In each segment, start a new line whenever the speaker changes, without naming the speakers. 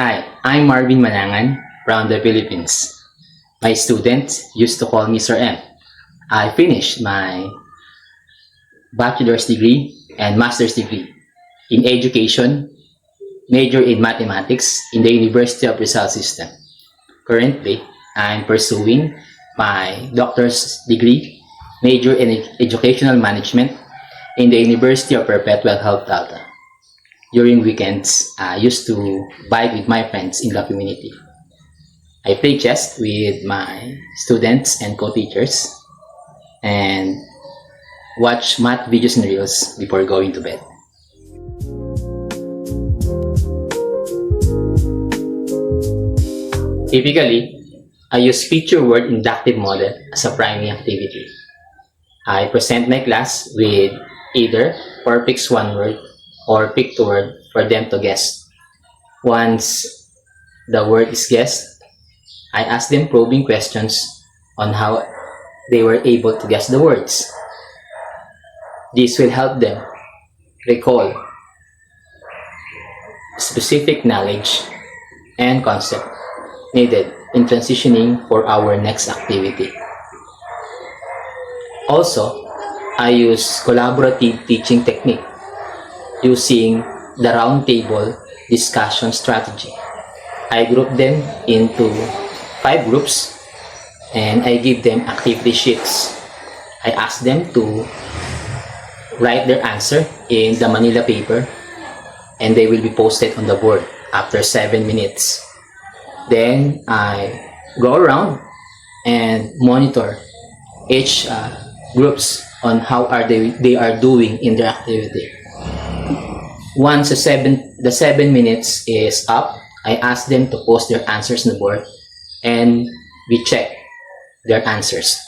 Hi, I'm Marvin Manangan from the Philippines. My students used to call me Sir M. I finished my bachelor's degree and master's degree in education, major in mathematics in the University of Rizal System. Currently, I'm pursuing my doctor's degree, major in educational management in the University of Perpetual Health Delta. During weekends, I used to bike with my friends in the community. I play chess with my students and co-teachers and watch math videos and reels before going to bed. Typically, I use feature word inductive model as a primary activity. I present my class with either or picks one word or pick two word for them to guess. Once the word is guessed, I ask them probing questions on how they were able to guess the words. This will help them recall specific knowledge and concept needed in transitioning for our next activity. Also, I use collaborative teaching technique using the roundtable discussion strategy. I group them into 5 groups and I give them activity sheets. I ask them to write their answer in the Manila paper and they will be posted on the board after 7 minutes. Then I go around and monitor each groups on how they are doing in their activity. Once the 7 minutes is up, I ask them to post their answers on the board and we check their answers.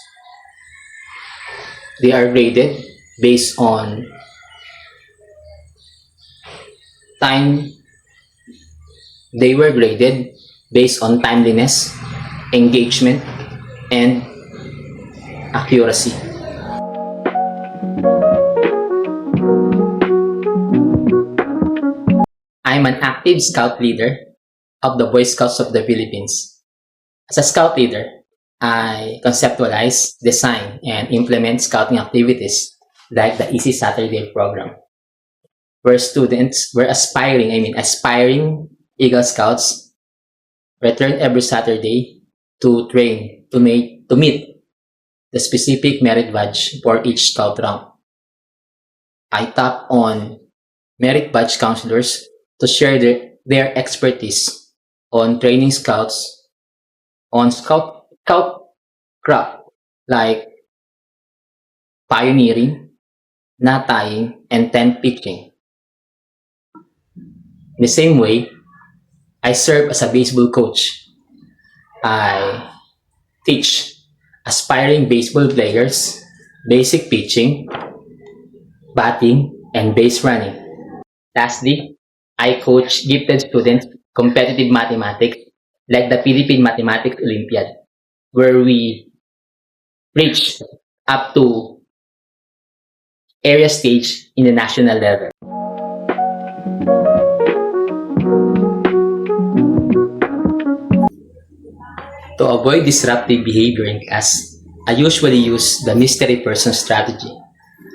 They are graded based on time. They were graded based on timeliness, engagement, and accuracy. I'm an active scout leader of the Boy Scouts of the Philippines. As a scout leader, I conceptualize, design, and implement scouting activities like the Easy Saturday program, where students were aspiring Eagle Scouts return every Saturday to train to meet the specific merit badge for each scout rank. I tap on merit badge counselors to share their expertise on training scouts on scout craft like pioneering, knot tying, and tent pitching. In the same way, I serve as a baseball coach. I teach aspiring baseball players basic pitching, batting, and base running. Lastly, I coach gifted students competitive mathematics like the Philippine Mathematics Olympiad, where we reach up to area stage in the national level. To avoid disruptive behavior in class, I usually use the mystery person strategy.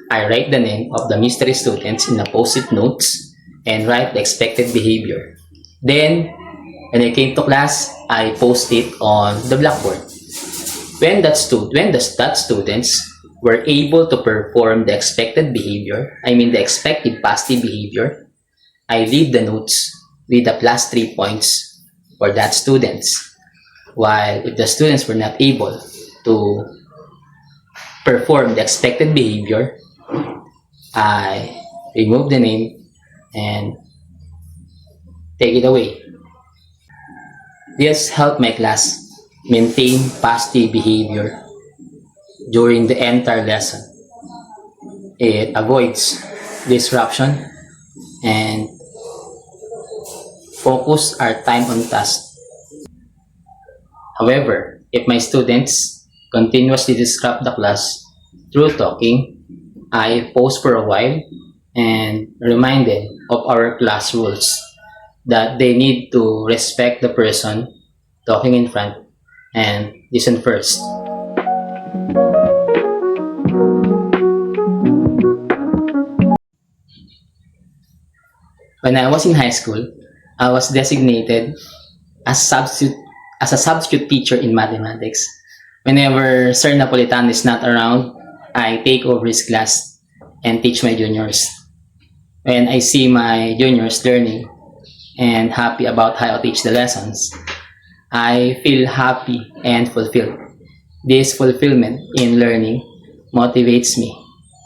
I write the name of the mystery students in the post-it notes and write the expected behavior. Then, when I came to class, I post it on the blackboard. When the students were able to perform the expected behavior, the expected positive behavior, I leave the notes with the +3 points for that students. While if the students were not able to perform the expected behavior, I remove the name and take it away. This helped my class maintain positive behavior during the entire lesson. It avoids disruption and focus our time on task. However, if my students continuously disrupt the class through talking, I pause for a while and remind them of our class rules. that they need to respect the person talking in front and listen first. When I was in high school, I was designated as a substitute teacher in mathematics. Whenever Sir Napolitan is not around, I take over his class and teach my juniors. When I see my juniors learning and happy about how I teach the lessons, I feel happy and fulfilled. This fulfillment in learning motivates me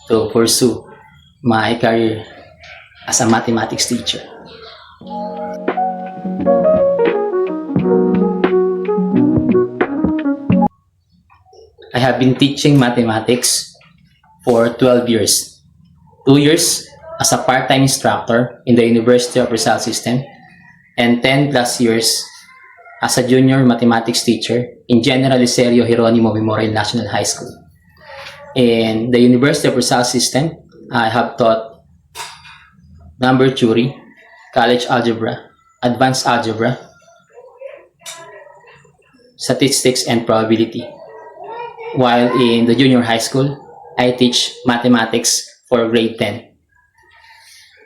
to pursue my career as a mathematics teacher. I have been teaching mathematics for 12 years. 2 years as a part-time instructor in the University of Rizal System and 10 plus years as a junior mathematics teacher in General Licerio Hieronimo Memorial National High School. In the University of Rizal System, I have taught number theory, college algebra, advanced algebra, statistics, and probability. While in the junior high school, I teach mathematics for grade 10.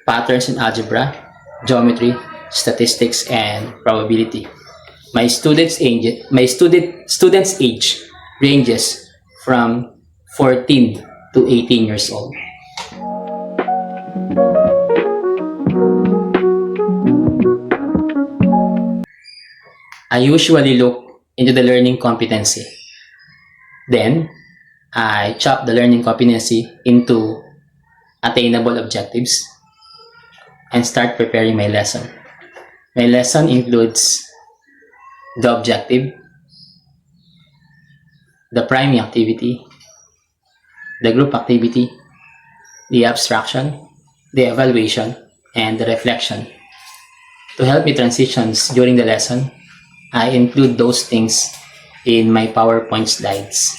Patterns in algebra, geometry, statistics, and probability. My students' age ranges from 14 to 18 years old. I usually look into the learning competency. Then, I chop the learning competency into attainable objectives and start preparing my lesson. My lesson includes the objective, the priming activity, the group activity, the abstraction, the evaluation, and the reflection. To help me transitions during the lesson, I include those things in my PowerPoint slides.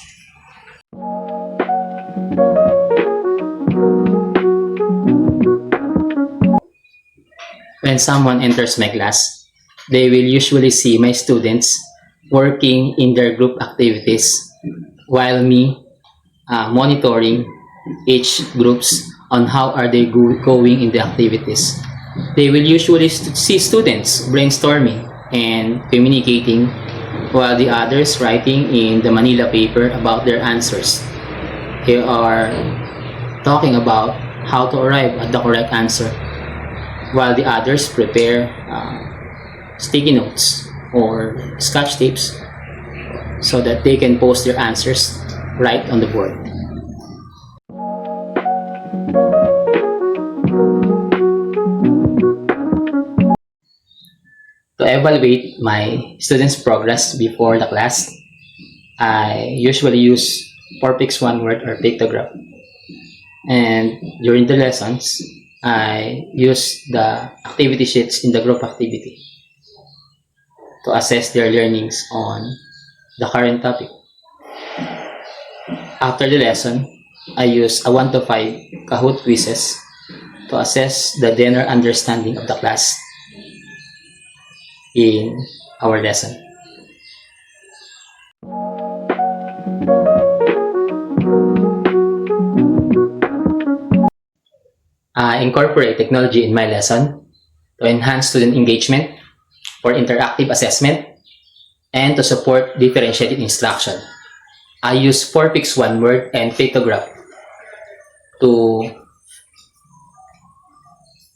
When someone enters my class, they will usually see my students working in their group activities while me monitoring each groups on how are they going in the activities. They will usually see students brainstorming and communicating while the others writing in the Manila paper about their answers. They are talking about how to arrive at the correct answer while the others prepare sticky notes or scotch tapes so that they can post their answers right on the board. To evaluate my students' progress before the class, I usually use 4-pix 1 word or pictograph. And during the lessons, I use the activity sheets in the group activity to assess their learnings on the current topic. After the lesson, I use a 1 to 5 Kahoot quizzes to assess the general understanding of the class in our lesson. I incorporate technology in my lesson to enhance student engagement, for interactive assessment, and to support differentiated instruction. I use 4-pix 1 word and pictograph to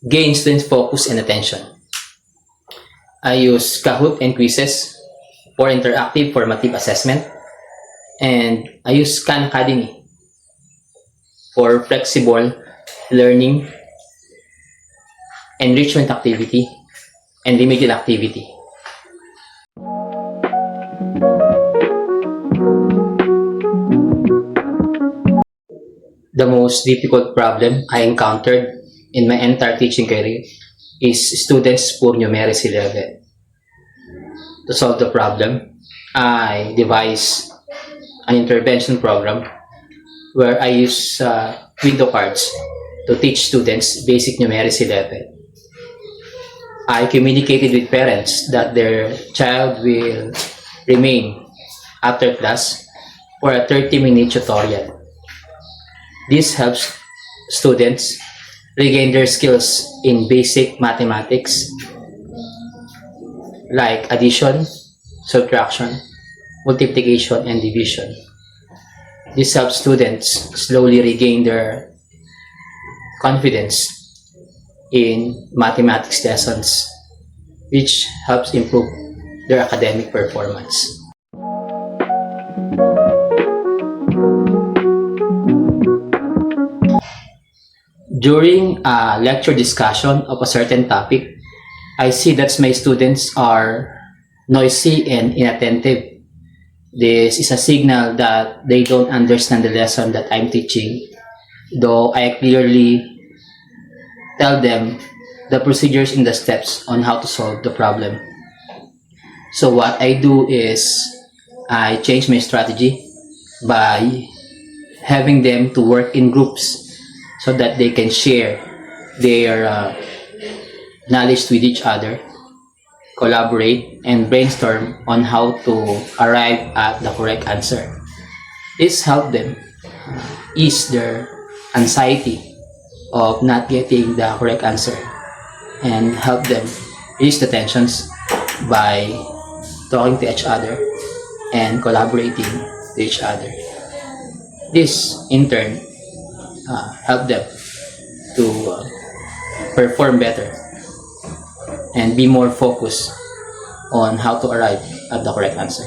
gain student focus and attention. I use Kahoot and quizzes for interactive formative assessment, and I use Khan Academy for flexible learning, enrichment activity, and remedial activity. The most difficult problem I encountered in my entire teaching career is students' poor numeracy level. To solve the problem, I devised an intervention program where I use window cards to teach students basic numeracy level. I communicated with parents that their child will remain after class for a 30-minute tutorial. This helps students regain their skills in basic mathematics like addition, subtraction, multiplication, and division. This helps students slowly regain their confidence in mathematics lessons, which helps improve their academic performance. During a lecture discussion of a certain topic, I see that my students are noisy and inattentive. This is a signal that they don't understand the lesson that I'm teaching, though I clearly tell them the procedures and the steps on how to solve the problem. So what I do is I change my strategy by having them to work in groups so that they can share their knowledge with each other, collaborate, and brainstorm on how to arrive at the correct answer. This helps them ease their anxiety of not getting the correct answer and help them ease the tensions by talking to each other and collaborating to each other. This, in turn, help them to perform better and be more focused on how to arrive at the correct answer.